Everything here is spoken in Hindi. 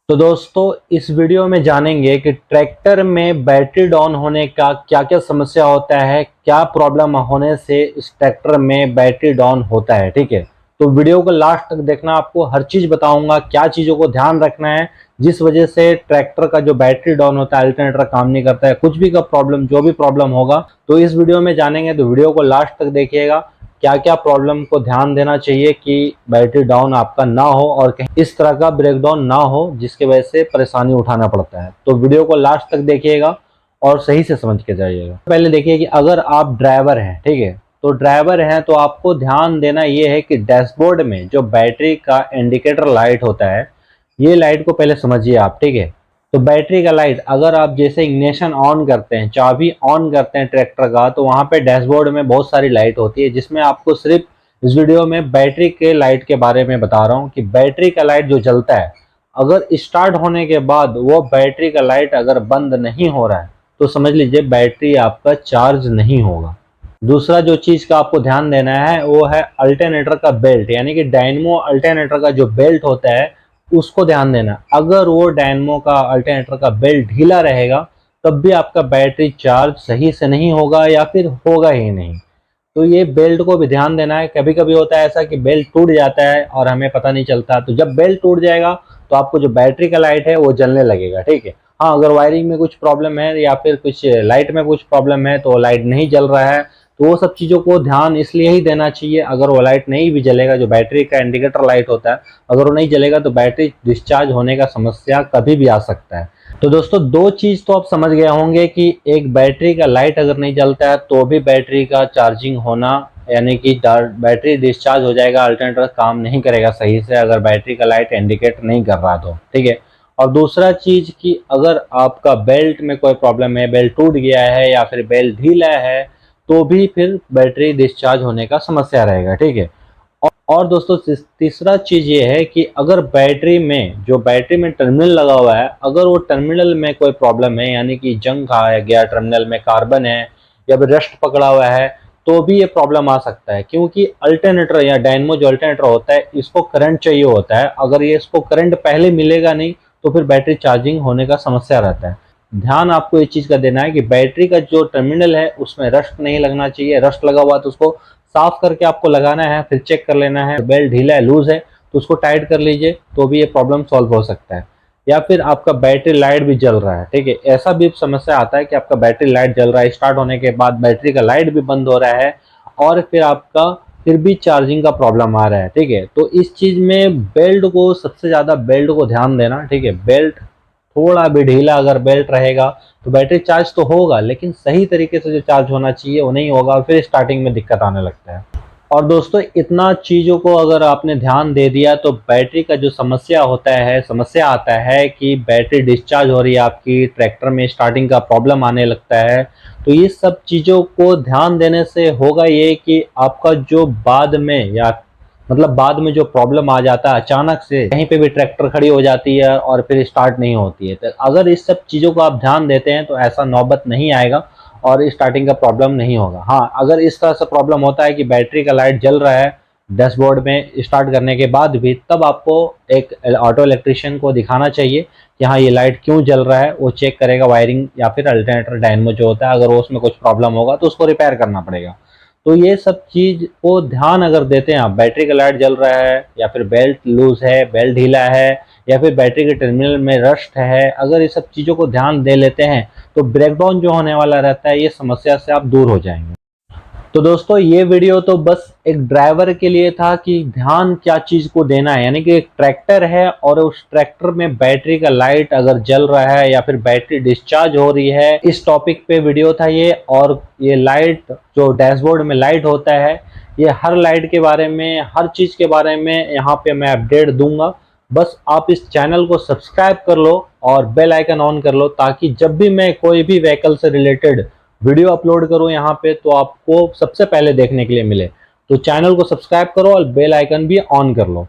तो दोस्तों इस वीडियो में जानेंगे कि ट्रैक्टर में बैटरी डाउन होने का क्या क्या समस्या होता है, क्या प्रॉब्लम होने से इस ट्रैक्टर में बैटरी डाउन होता है। ठीक है, तो वीडियो को लास्ट तक देखना, आपको हर चीज़ बताऊंगा, क्या चीज़ों को ध्यान रखना है जिस वजह से ट्रैक्टर का जो बैटरी डाउन होता है, अल्टरनेटर काम नहीं करता है, कुछ भी का प्रॉब्लम, जो भी प्रॉब्लम होगा तो इस वीडियो में जानेंगे। तो वीडियो को लास्ट तक देखिएगा, क्या क्या प्रॉब्लम को ध्यान देना चाहिए कि बैटरी डाउन आपका ना हो और कहीं इस तरह का ब्रेकडाउन ना हो जिसकी वजह से परेशानी उठाना पड़ता है। तो वीडियो को लास्ट तक देखिएगा और सही से समझ के जाइएगा। पहले देखिए कि अगर आप ड्राइवर हैं, ठीक है, तो ड्राइवर हैं तो आपको ध्यान देना ये है कि डैशबोर्ड में जो बैटरी का इंडिकेटर लाइट होता है, ये लाइट को पहले समझिए आप। ठीक है, तो बैटरी का लाइट अगर आप जैसे इग्निशन ऑन करते हैं, चाबी ऑन करते हैं ट्रैक्टर का, तो वहाँ पे डैशबोर्ड में बहुत सारी लाइट होती है, जिसमें आपको सिर्फ इस वीडियो में बैटरी के लाइट के बारे में बता रहा हूँ कि बैटरी का लाइट जो जलता है, अगर स्टार्ट होने के बाद वो बैटरी का लाइट अगर बंद नहीं हो रहा है तो समझ लीजिए बैटरी आपका चार्ज नहीं होगा। दूसरा जो चीज़ का आपको ध्यान देना है वो है अल्टरनेटर का बेल्ट, यानी कि डायनेमो अल्टरनेटर का जो बेल्ट होता है उसको ध्यान देना। अगर वो डायनेमो का अल्टरनेटर का बेल्ट ढीला रहेगा तब भी आपका बैटरी चार्ज सही से नहीं होगा या फिर होगा ही नहीं। तो ये बेल्ट को भी ध्यान देना है। कभी कभी होता है ऐसा कि बेल्ट टूट जाता है और हमें पता नहीं चलता, तो जब बेल्ट टूट जाएगा तो आपको जो बैटरी का लाइट है वो जलने लगेगा। ठीक है, हाँ, अगर वायरिंग में कुछ प्रॉब्लम है या फिर कुछ लाइट में कुछ प्रॉब्लम है तो लाइट नहीं जल रहा है, तो वो सब चीज़ों को ध्यान इसलिए ही देना चाहिए। अगर वो लाइट नहीं भी जलेगा, जो बैटरी का इंडिकेटर लाइट होता है, अगर वो नहीं जलेगा तो बैटरी डिस्चार्ज होने का समस्या कभी भी आ सकता है। तो दोस्तों दो चीज़ तो आप समझ गए होंगे कि एक बैटरी का लाइट अगर नहीं जलता है तो भी बैटरी का चार्जिंग होना, यानी कि बैटरी डिस्चार्ज हो जाएगा, अल्टरनेटर काम नहीं करेगा सही से अगर बैटरी का लाइट इंडिकेट नहीं कर रहा तो। ठीक है, और दूसरा चीज़ कि अगर आपका बेल्ट में कोई प्रॉब्लम है, बेल्ट टूट गया है या फिर बेल्ट ढीला है, तो भी फिर बैटरी डिस्चार्ज होने का समस्या रहेगा। ठीक है, और दोस्तों तीसरा चीज़ ये है कि अगर बैटरी में जो बैटरी में टर्मिनल लगा हुआ है, अगर वो टर्मिनल में कोई प्रॉब्लम है, यानी कि जंग आ गया टर्मिनल में, कार्बन है या फिर रस्ट पकड़ा हुआ है, तो भी ये प्रॉब्लम आ सकता है। क्योंकि अल्टरनेटर या डायनेमो जो अल्टरनेटर होता है इसको करंट चाहिए होता है, अगर ये इसको करंट पहले मिलेगा नहीं तो फिर बैटरी चार्जिंग होने का समस्या रहता है। ध्यान आपको इस चीज़ का देना है कि बैटरी का जो टर्मिनल है उसमें रस्ट नहीं लगना चाहिए। रस्ट लगा हुआ तो उसको साफ करके आपको लगाना है, फिर चेक कर लेना है। बेल्ट ढीला है, लूज है, तो उसको टाइट कर लीजिए, तो भी ये प्रॉब्लम सॉल्व हो सकता है। या फिर आपका बैटरी लाइट भी जल रहा है, ठीक है, ऐसा भी समस्या आता है कि आपका बैटरी लाइट जल रहा है, स्टार्ट होने के बाद बैटरी का लाइट भी बंद हो रहा है और फिर आपका फिर भी चार्जिंग का प्रॉब्लम आ रहा है। ठीक है, तो इस चीज़ में बेल्ट को, सबसे ज़्यादा बेल्ट को ध्यान देना। ठीक है, बेल्ट थोड़ा भी ढीला अगर बेल्ट रहेगा तो बैटरी चार्ज तो होगा, लेकिन सही तरीके से जो चार्ज होना चाहिए वो नहीं होगा, फिर स्टार्टिंग में दिक्कत आने लगता है। और दोस्तों इतना चीज़ों को अगर आपने ध्यान दे दिया तो बैटरी का जो समस्या आता है कि बैटरी डिस्चार्ज हो रही है आपकी, ट्रैक्टर में स्टार्टिंग का प्रॉब्लम आने लगता है। तो ये सब चीज़ों को ध्यान देने से होगा ये कि आपका जो बाद में, या मतलब बाद में जो प्रॉब्लम आ जाता है अचानक से, कहीं पे भी ट्रैक्टर खड़ी हो जाती है और फिर स्टार्ट नहीं होती है, तो अगर इस सब चीज़ों को आप ध्यान देते हैं तो ऐसा नौबत नहीं आएगा और स्टार्टिंग का प्रॉब्लम नहीं होगा। हाँ, अगर इस तरह से प्रॉब्लम होता है कि बैटरी का लाइट जल रहा है डैशबोर्ड में स्टार्ट करने के बाद भी, तब आपको एक ऑटो इलेक्ट्रिशियन को दिखाना चाहिए कि हाँ ये लाइट क्यों जल रहा है। वो चेक करेगा वायरिंग या फिर अल्टरनेटर डायनेमो जो होता है, अगर वो उसमें कुछ प्रॉब्लम होगा तो उसको रिपेयर करना पड़ेगा। तो ये सब चीज़ को ध्यान अगर देते हैं आप, बैटरी का लाइट जल रहा है या फिर बेल्ट लूज है, बेल्ट ढीला है या फिर बैटरी के टर्मिनल में रस्ट है, अगर ये सब चीज़ों को ध्यान दे लेते हैं तो ब्रेकडाउन जो होने वाला रहता है ये समस्या से आप दूर हो जाएंगे। तो दोस्तों ये वीडियो तो बस एक ड्राइवर के लिए था कि ध्यान क्या चीज़ को देना है, यानी कि एक ट्रैक्टर है और उस ट्रैक्टर में बैटरी का लाइट अगर जल रहा है या फिर बैटरी डिस्चार्ज हो रही है, इस टॉपिक पे वीडियो था ये। और ये लाइट जो डैशबोर्ड में लाइट होता है, ये हर लाइट के बारे में, हर चीज़ के बारे में यहाँ पे मैं अपडेट दूंगा। बस आप इस चैनल को सब्सक्राइब कर लो और बेल आइकन ऑन कर लो, ताकि जब भी मैं कोई भी व्हीकल से रिलेटेड वीडियो अपलोड करूं यहाँ पे तो आपको सबसे पहले देखने के लिए मिले। तो चैनल को सब्सक्राइब करो और बेल आइकन भी ऑन कर लो।